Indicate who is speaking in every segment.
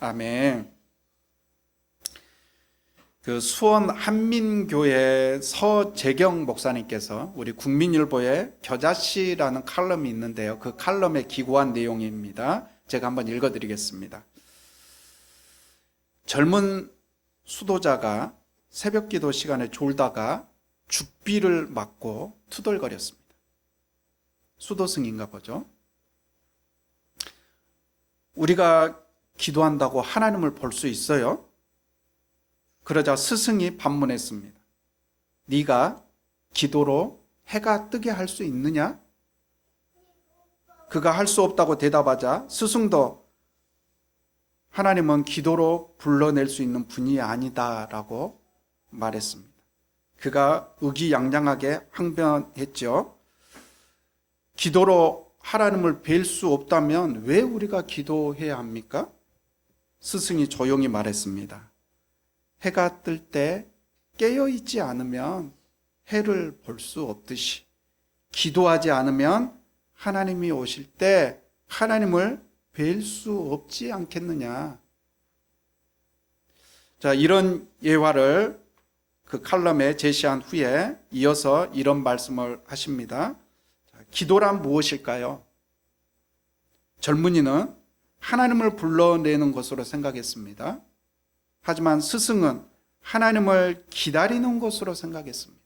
Speaker 1: 아멘. 수원 한민교회 서재경 목사님께서 우리 국민일보에 겨자씨라는 칼럼이 있는데요. 그 칼럼에 기고한 내용입니다. 제가 한번 읽어드리겠습니다. 젊은 수도자가 새벽기도 시간에 졸다가 죽비를 맞고 투덜거렸습니다. 수도승인가 보죠. 우리가 기도한다고 하나님을 볼 수 있어요? 그러자 스승이 반문했습니다. 네가 기도로 해가 뜨게 할 수 있느냐? 그가 할 수 없다고 대답하자 스승도 하나님은 기도로 불러낼 수 있는 분이 아니다라고 말했습니다. 그가 의기양양하게 항변했죠. 기도로 하나님을 뵐 수 없다면 왜 우리가 기도해야 합니까? 스승이 조용히 말했습니다. 해가 뜰 때 깨어있지 않으면 해를 볼 수 없듯이 기도하지 않으면 하나님이 오실 때 하나님을 뵐 수 없지 않겠느냐. 자, 이런 예화를 그 칼럼에 제시한 후에 이어서 이런 말씀을 하십니다. 기도란 무엇일까요? 젊은이는 하나님을 불러내는 것으로 생각했습니다. 하지만 스승은 하나님을 기다리는 것으로 생각했습니다.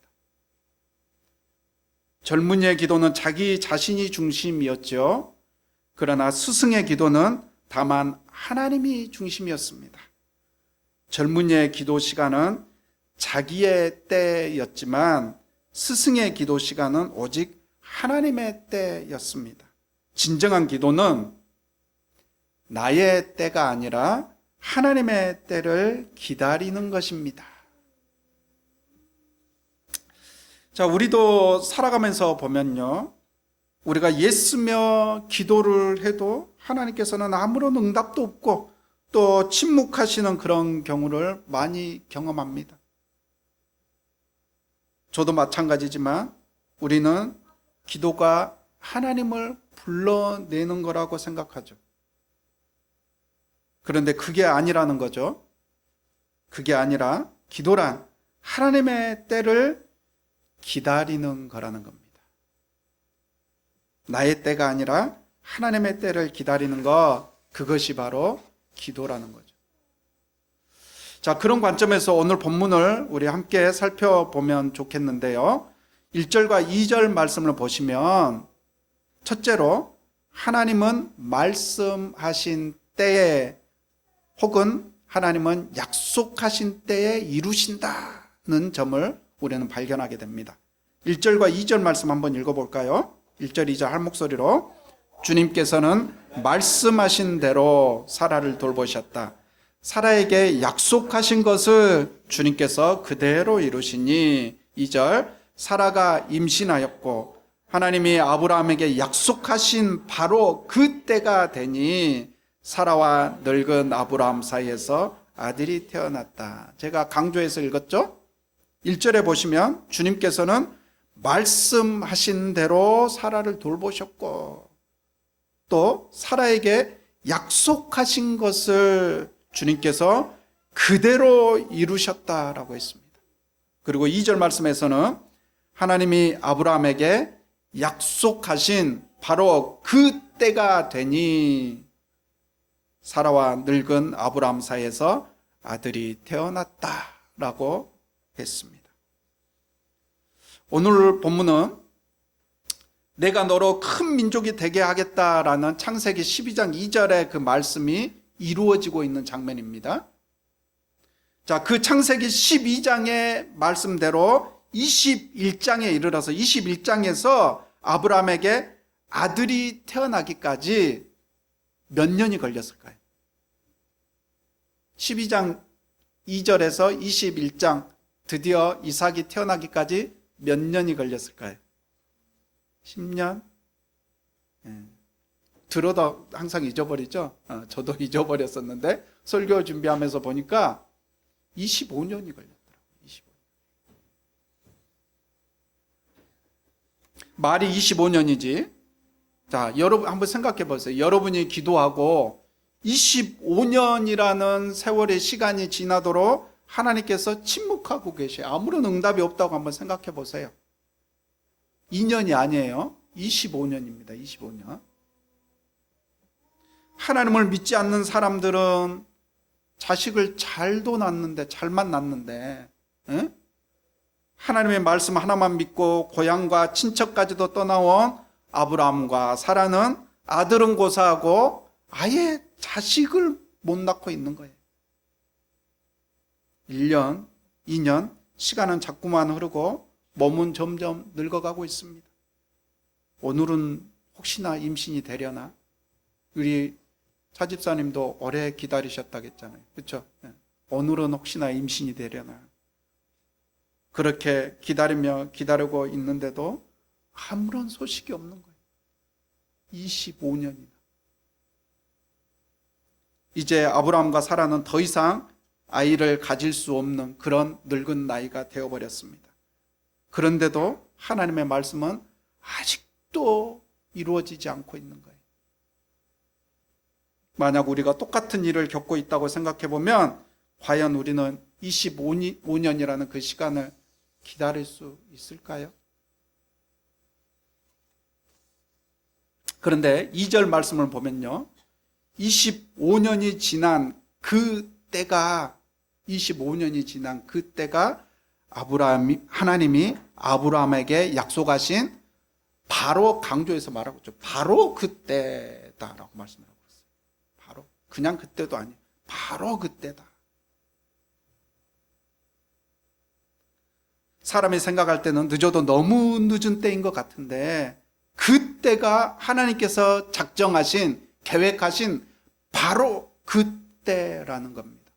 Speaker 1: 젊은이의 기도는 자기 자신이 중심이었죠. 그러나 스승의 기도는 다만 하나님이 중심이었습니다. 젊은이의 기도 시간은 자기의 때였지만 스승의 기도 시간은 오직 하나님의 때였습니다. 진정한 기도는 나의 때가 아니라 하나님의 때를 기다리는 것입니다. 자, 우리도 살아가면서 보면요, 우리가 예쓰며 기도를 해도 하나님께서는 아무런 응답도 없고 또 침묵하시는 그런 경우를 많이 경험합니다. 저도 마찬가지지만 우리는 기도가 하나님을 불러내는 거라고 생각하죠. 그런데 그게 아니라는 거죠. 그게 아니라 기도란 하나님의 때를 기다리는 거라는 겁니다. 나의 때가 아니라 하나님의 때를 기다리는 것, 그것이 바로 기도라는 거죠. 자, 그런 관점에서 오늘 본문을 우리 함께 살펴보면 좋겠는데요. 1절과 2절 말씀을 보시면 첫째로 하나님은 말씀하신 때에 혹은 하나님은 약속하신 때에 이루신다는 점을 우리는 발견하게 됩니다. 1절과 2절 말씀 한번 읽어볼까요? 1절, 2절 한 목소리로 주님께서는 말씀하신 대로 사라를 돌보셨다. 사라에게 약속하신 것을 주님께서 그대로 이루시니 2절 사라가 임신하였고 하나님이 아브라함에게 약속하신 바로 그 때가 되니 사라와 늙은 아브라함 사이에서 아들이 태어났다. 제가 강조해서 읽었죠? 1절에 보시면 주님께서는 말씀하신 대로 사라를 돌보셨고 또 사라에게 약속하신 것을 주님께서 그대로 이루셨다라고 했습니다. 그리고 2절 말씀에서는 하나님이 아브라함에게 약속하신 바로 그 때가 되니 사라와 늙은 아브라함 사이에서 아들이 태어났다라고 했습니다. 오늘 본문은 내가 너로 큰 민족이 되게 하겠다라는 창세기 12장 2절의 그 말씀이 이루어지고 있는 장면입니다. 자, 그 창세기 12장의 말씀대로 21장에 이르러서 21장에서 아브라함에게 아들이 태어나기까지 몇 년이 걸렸을까요? 12장 2절에서 21장 드디어 이삭이 태어나기까지 몇 년이 걸렸을까요? 10년? 들어도 항상 잊어버리죠? 저도 잊어버렸었는데 설교 준비하면서 보니까 25년이 걸렸더라고요. 25년. 말이 25년이지. 자, 여러분 한번 생각해 보세요. 여러분이 기도하고 25년이라는 세월의 시간이 지나도록 하나님께서 침묵하고 계셔요. 아무런 응답이 없다고 한번 생각해 보세요. 2년이 아니에요. 25년입니다. 25년. 하나님을 믿지 않는 사람들은 자식을 잘도 낳는데, 잘만 낳는데, 하나님의 말씀 하나만 믿고 고향과 친척까지도 떠나온 아브라함과 사라는 아들은 고사하고 아예 자식을 못 낳고 있는 거예요. 1년, 2년, 시간은 자꾸만 흐르고 몸은 점점 늙어가고 있습니다. 오늘은 혹시나 임신이 되려나? 우리 차집사님도 오래 기다리셨다겠잖아요. 그렇죠? 오늘은 혹시나 임신이 되려나? 그렇게 기다리고 있는데도 아무런 소식이 없는 거예요. 25년이나. 이제 아브라함과 사라는 더 이상 아이를 가질 수 없는 그런 늙은 나이가 되어버렸습니다. 그런데도 하나님의 말씀은 아직도 이루어지지 않고 있는 거예요. 만약 우리가 똑같은 일을 겪고 있다고 생각해 보면 과연 우리는 25년이라는 그 시간을 기다릴 수 있을까요? 그런데 2절 말씀을 보면요, 25년이 지난 그때가 하나님이 아브라함에게 약속하신 바로, 강조해서 말하고 있죠. 바로 그때다라고 말씀을 하고 있어요. 바로, 그냥 그때도 아니에요. 바로 그때다. 사람이 생각할 때는 늦어도 너무 늦은 때인 것 같은데, 그때가 하나님께서 작정하신, 계획하신 바로 그때라는 겁니다.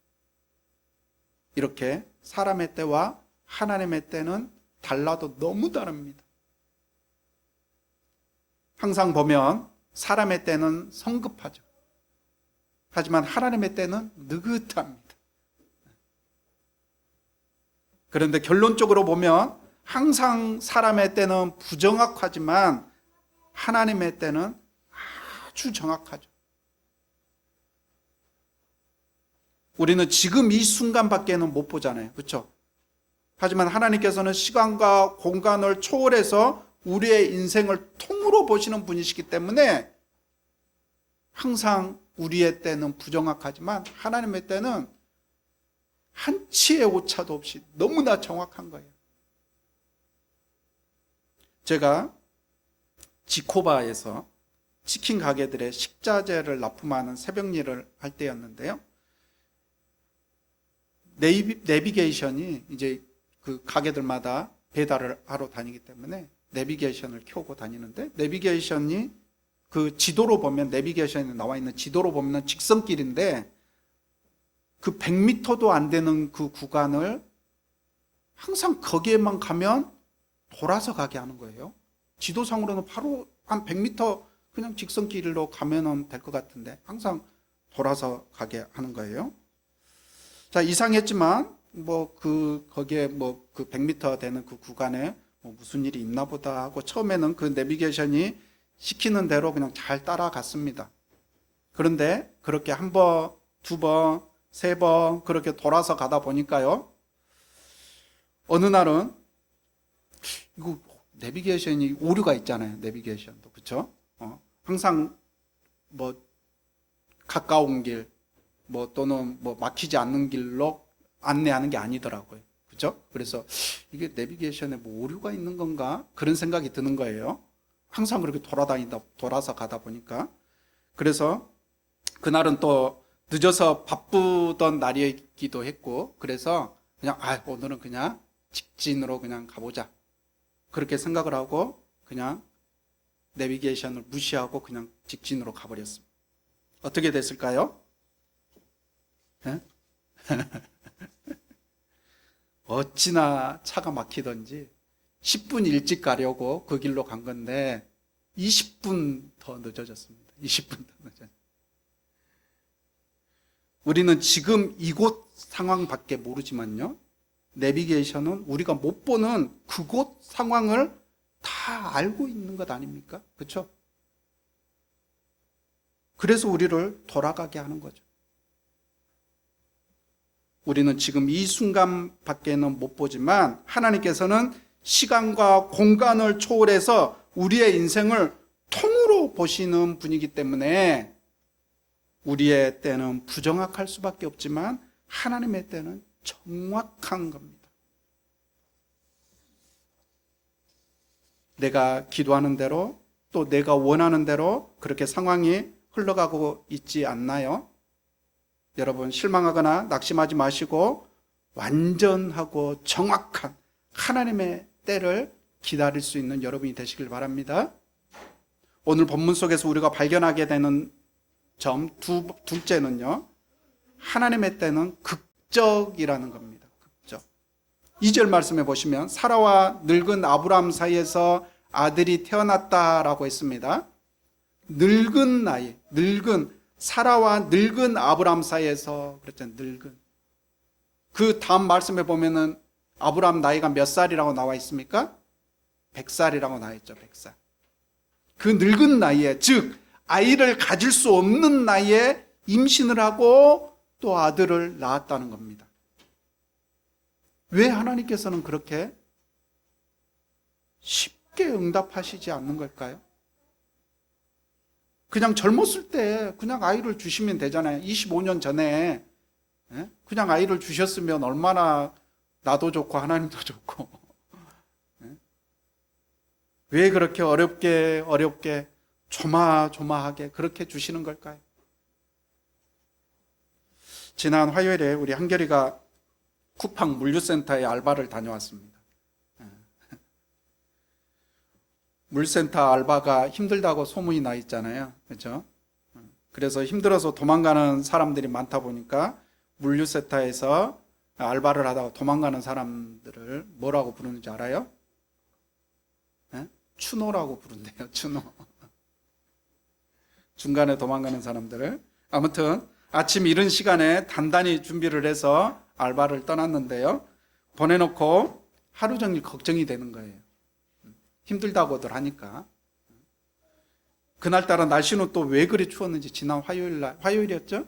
Speaker 1: 이렇게 사람의 때와 하나님의 때는 달라도 너무 다릅니다. 항상 보면 사람의 때는 성급하죠. 하지만 하나님의 때는 느긋합니다. 그런데 결론적으로 보면 항상 사람의 때는 부정확하지만 하나님의 때는 아주 정확하죠. 우리는 지금 이 순간밖에는 못 보잖아요. 그렇죠? 하지만 하나님께서는 시간과 공간을 초월해서 우리의 인생을 통으로 보시는 분이시기 때문에 항상 우리의 때는 부정확하지만 하나님의 때는 한치의 오차도 없이 너무나 정확한 거예요. 제가 지코바에서 치킨 가게들의 식자재를 납품하는 새벽 일을 할 때였는데요. 내비게이션이 이제 그 가게들마다 배달을 하러 다니기 때문에 내비게이션을 켜고 다니는데, 내비게이션이 그 지도로 보면, 내비게이션에 나와 있는 지도로 보면 직선길인데 그 100m도 안 되는 그 구간을 항상 거기에만 가면 돌아서 가게 하는 거예요. 지도상으로는 바로 한 100m 그냥 직선길로 가면 될 것 같은데 항상 돌아서 가게 하는 거예요. 자, 이상했지만 거기에 그 100m 되는 그 구간에 무슨 일이 있나 보다 하고 처음에는 그 내비게이션이 시키는 대로 그냥 잘 따라갔습니다. 그런데 그렇게 한 번, 두 번, 세 번 그렇게 돌아서 가다 보니까요, 어느 날은 이거 내비게이션이 오류가 있잖아요. 내비게이션도. 그렇죠? 항상 가까운 길 또는 막히지 않는 길로 안내하는 게 아니더라고요. 그렇죠? 그래서 이게 내비게이션에 오류가 있는 건가? 그런 생각이 드는 거예요. 항상 그렇게 돌아서 가다 보니까. 그래서 그날은 또 늦어서 바쁘던 날이기도 했고, 그래서 그냥 오늘은 그냥 직진으로 그냥 가보자, 그렇게 생각을 하고 그냥 내비게이션을 무시하고 그냥 직진으로 가버렸습니다. 어떻게 됐을까요? 어찌나 차가 막히던지 10분 일찍 가려고 그 길로 간 건데 20분 더 늦어졌습니다. 20분 더 늦어졌습니다. 우리는 지금 이곳 상황밖에 모르지만요, 내비게이션은 우리가 못 보는 그곳 상황을 다 알고 있는 것 아닙니까? 그렇죠? 그래서 우리를 돌아가게 하는 거죠. 우리는 지금 이 순간밖에는 못 보지만 하나님께서는 시간과 공간을 초월해서 우리의 인생을 통으로 보시는 분이기 때문에 우리의 때는 부정확할 수밖에 없지만 하나님의 때는 정확한 겁니다. 내가 기도하는 대로 또 내가 원하는 대로 그렇게 상황이 흘러가고 있지 않나요? 여러분, 실망하거나 낙심하지 마시고 완전하고 정확한 하나님의 때를 기다릴 수 있는 여러분이 되시길 바랍니다. 오늘 본문 속에서 우리가 발견하게 되는 점 둘째는요, 하나님의 때는 극적이라는 겁니다. 극적. 2절 말씀해 보시면 사라와 늙은 아브라함 사이에서 아들이 태어났다라고 했습니다. 늙은 나이, 사라와 늙은 아브라함 사이에서 그랬잖아요. 늙은. 그 다음 말씀에 보면은 아브라함 나이가 몇 살이라고 나와 있습니까? 100살이라고 나와 있죠. 100살. 그 늙은 나이에, 즉 아이를 가질 수 없는 나이에 임신을 하고 또 아들을 낳았다는 겁니다. 왜 하나님께서는 그렇게 쉽게 응답하시지 않는 걸까요? 그냥 젊었을 때 그냥 아이를 주시면 되잖아요. 25년 전에 그냥 아이를 주셨으면 얼마나 나도 좋고 하나님도 좋고. 왜 그렇게 어렵게 조마조마하게 그렇게 주시는 걸까요? 지난 화요일에 우리 한결이가 쿠팡 물류센터에 알바를 다녀왔습니다. 물센터 알바가 힘들다고 소문이 나 있잖아요. 그렇죠? 그래서 힘들어서 도망가는 사람들이 많다 보니까 물류센터에서 알바를 하다가 도망가는 사람들을 뭐라고 부르는지 알아요? 추노라고 부른대요. 추노. 중간에 도망가는 사람들을. 아무튼 아침 이른 시간에 단단히 준비를 해서 알바를 떠났는데요. 보내놓고 하루 종일 걱정이 되는 거예요. 힘들다고들 하니까. 그날따라 날씨는 또 왜 그리 추웠는지 지난 화요일이었죠?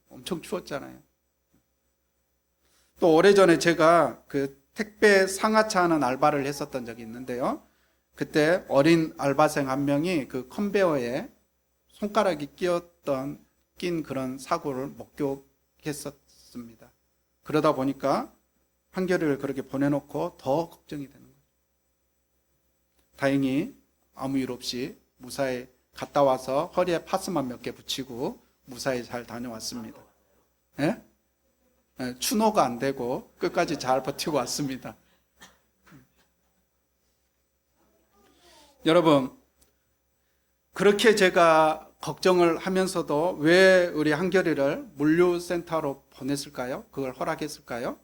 Speaker 1: 엄청 추웠잖아요. 또 오래전에 제가 그 택배 상하차 하는 알바를 했었던 적이 있는데요. 그때 어린 알바생 한 명이 그 컨베어에 손가락이 낀 그런 사고를 목격했었습니다. 그러다 보니까 한겨레를 그렇게 보내놓고 더 걱정이 되는 거예요. 다행히 아무 일 없이 무사히 갔다 와서 허리에 파스만 몇 개 붙이고 무사히 잘 다녀왔습니다. 예? 추노가 안 되고 끝까지 잘 버티고 왔습니다. 여러분, 그렇게 제가 걱정을 하면서도 왜 우리 한결이를 물류센터로 보냈을까요? 그걸 허락했을까요?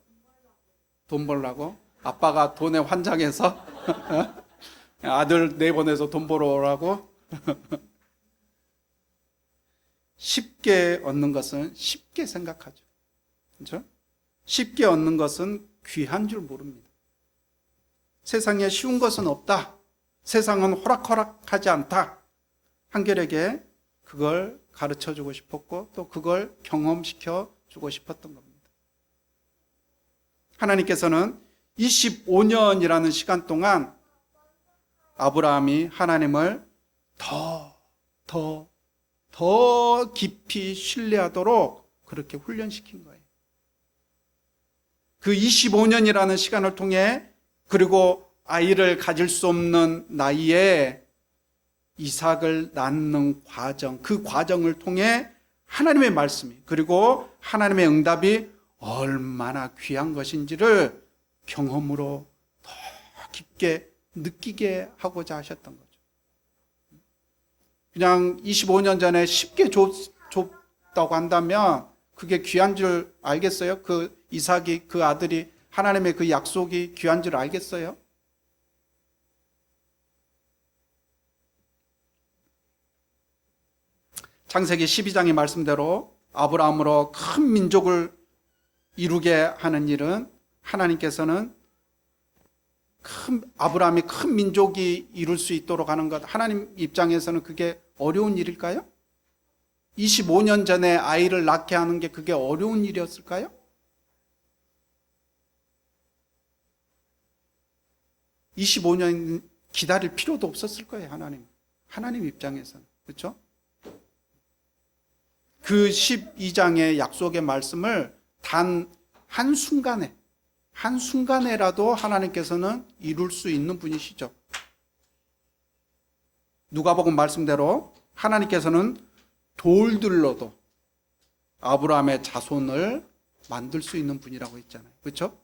Speaker 1: 돈 벌라고? 아빠가 돈에 환장해서 아들 내보내서 돈 벌어 오라고? 쉽게 얻는 것은 쉽게 생각하죠. 그렇죠? 쉽게 얻는 것은 귀한 줄 모릅니다. 세상에 쉬운 것은 없다. 세상은 호락호락하지 않다. 한결에게 그걸 가르쳐 주고 싶었고 또 그걸 경험시켜 주고 싶었던 겁니다. 하나님께서는 25년이라는 시간 동안 아브라함이 하나님을 더 깊이 신뢰하도록 그렇게 훈련시킨 거예요. 그 25년이라는 시간을 통해 그리고 아이를 가질 수 없는 나이에 이삭을 낳는 과정, 그 과정을 통해 하나님의 말씀이 그리고 하나님의 응답이 얼마나 귀한 것인지를 경험으로 더 깊게 느끼게 하고자 하셨던 거죠. 그냥 25년 전에 쉽게 줬다고 한다면 그게 귀한 줄 알겠어요? 그 이삭이, 그 아들이 하나님의 그 약속이 귀한 줄 알겠어요? 창세기 12장의 말씀대로 아브라함으로 큰 민족을 이루게 하는 일은 하나님께서는 아브라함이 큰 민족이 이룰 수 있도록 하는 것, 하나님 입장에서는 그게 어려운 일일까요? 25년 전에 아이를 낳게 하는 게 그게 어려운 일이었을까요? 25년 기다릴 필요도 없었을 거예요, 하나님 입장에서는. 그렇죠? 그 12장의 약속의 말씀을 단 한순간에라도 하나님께서는 이룰 수 있는 분이시죠. 누가복음 말씀대로 하나님께서는 돌들로도 아브라함의 자손을 만들 수 있는 분이라고 했잖아요. 그렇죠?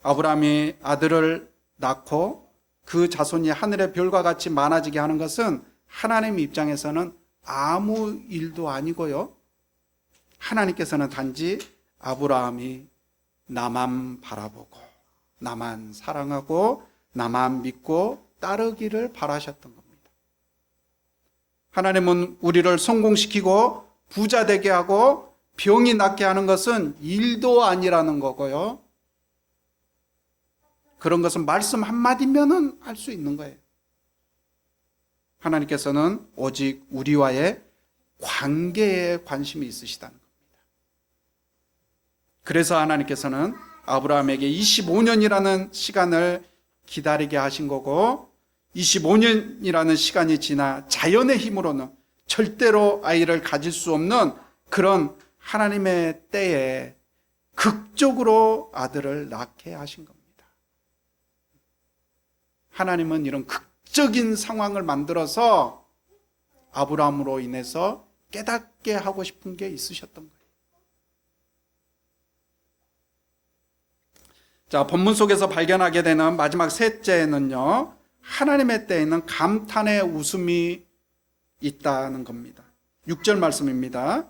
Speaker 1: 아브라함이 아들을 낳고 그 자손이 하늘의 별과 같이 많아지게 하는 것은 하나님 입장에서는 아무 일도 아니고요. 하나님께서는 단지 아브라함이 나만 바라보고 나만 사랑하고 나만 믿고 따르기를 바라셨던 겁니다. 하나님은 우리를 성공시키고 부자 되게 하고 병이 낫게 하는 것은 일도 아니라는 거고요. 그런 것은 말씀 한마디면은 할 수 있는 거예요. 하나님께서는 오직 우리와의 관계에 관심이 있으시다는 겁니다. 그래서 하나님께서는 아브라함에게 25년이라는 시간을 기다리게 하신 거고, 25년이라는 시간이 지나 자연의 힘으로는 절대로 아이를 가질 수 없는 그런 하나님의 때에 극적으로 아들을 낳게 하신 겁니다. 하나님은 이런 극적인 상황을 만들어서 아브라함으로 인해서 깨닫게 하고 싶은 게 있으셨던 거예요. 자, 본문 속에서 발견하게 되는 마지막 셋째는요, 하나님의 때에는 감탄의 웃음이 있다는 겁니다. 6절 말씀입니다.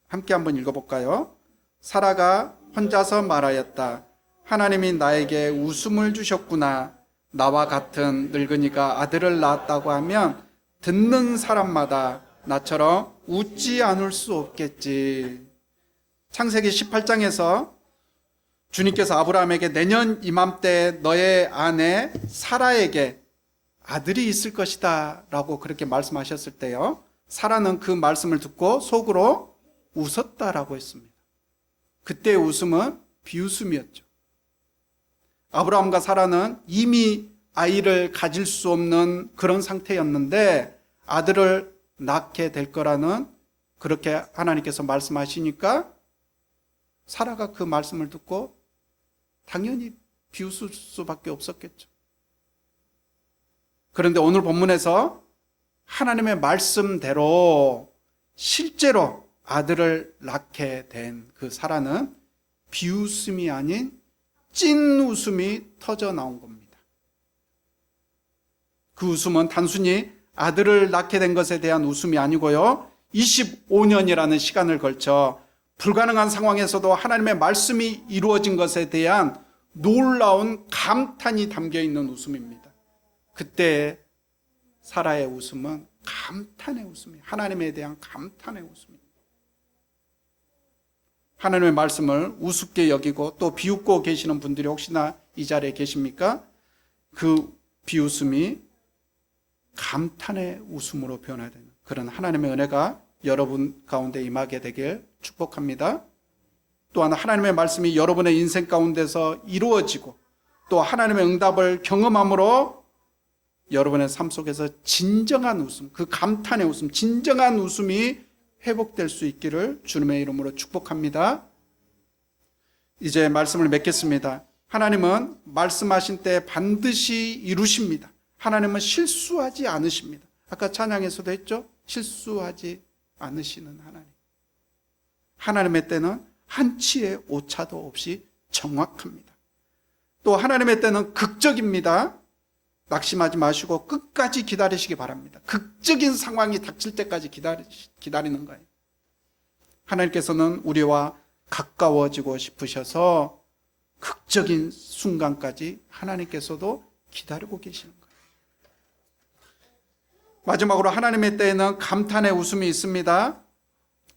Speaker 1: 함께 한번 읽어볼까요? 사라가 혼자서 말하였다. 하나님이 나에게 웃음을 주셨구나. 나와 같은 늙은이가 아들을 낳았다고 하면 듣는 사람마다 나처럼 웃지 않을 수 없겠지. 창세기 18장에서 주님께서 아브라함에게 내년 이맘때 너의 아내 사라에게 아들이 있을 것이다 라고 그렇게 말씀하셨을 때요, 사라는 그 말씀을 듣고 속으로 웃었다라고 했습니다. 그때의 웃음은 비웃음이었죠. 아브라함과 사라는 이미 아이를 가질 수 없는 그런 상태였는데 아들을 낳게 될 거라는, 그렇게 하나님께서 말씀하시니까 사라가 그 말씀을 듣고 당연히 비웃을 수밖에 없었겠죠. 그런데 오늘 본문에서 하나님의 말씀대로 실제로 아들을 낳게 된 그 사라는 비웃음이 아닌 찐 웃음이 터져 나온 겁니다. 그 웃음은 단순히 아들을 낳게 된 것에 대한 웃음이 아니고요, 25년이라는 시간을 걸쳐 불가능한 상황에서도 하나님의 말씀이 이루어진 것에 대한 놀라운 감탄이 담겨 있는 웃음입니다. 그때 사라의 웃음은 감탄의 웃음이에요. 하나님에 대한 감탄의 웃음입니다. 하나님의 말씀을 우습게 여기고 또 비웃고 계시는 분들이 혹시나 이 자리에 계십니까? 그 비웃음이 감탄의 웃음으로 변화되는 그런 하나님의 은혜가 여러분 가운데 임하게 되길 축복합니다. 또한 하나님의 말씀이 여러분의 인생 가운데서 이루어지고 또 하나님의 응답을 경험함으로 여러분의 삶 속에서 진정한 웃음, 그 감탄의 웃음, 진정한 웃음이 회복될 수 있기를 주님의 이름으로 축복합니다. 이제 말씀을 맺겠습니다. 하나님은 말씀하신 때 반드시 이루십니다. 하나님은 실수하지 않으십니다. 아까 찬양에서도 했죠? 실수하지 않으시는 하나님. 하나님의 때는 한치의 오차도 없이 정확합니다. 또 하나님의 때는 극적입니다. 낙심하지 마시고 끝까지 기다리시기 바랍니다. 극적인 상황이 닥칠 때까지 기다리는 거예요. 하나님께서는 우리와 가까워지고 싶으셔서 극적인 순간까지 하나님께서도 기다리고 계시는 거예요. 마지막으로 하나님의 때에는 감탄의 웃음이 있습니다.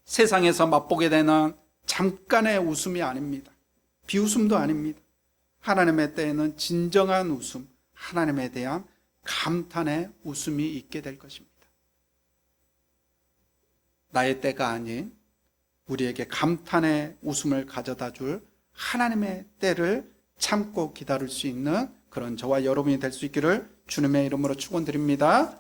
Speaker 1: 세상에서 맛보게 되는 잠깐의 웃음이 아닙니다. 비웃음도 아닙니다. 하나님의 때에는 진정한 웃음, 하나님에 대한 감탄의 웃음이 있게 될 것입니다. 나의 때가 아닌 우리에게 감탄의 웃음을 가져다 줄 하나님의 때를 참고 기다릴 수 있는 그런 저와 여러분이 될 수 있기를 주님의 이름으로 축원드립니다.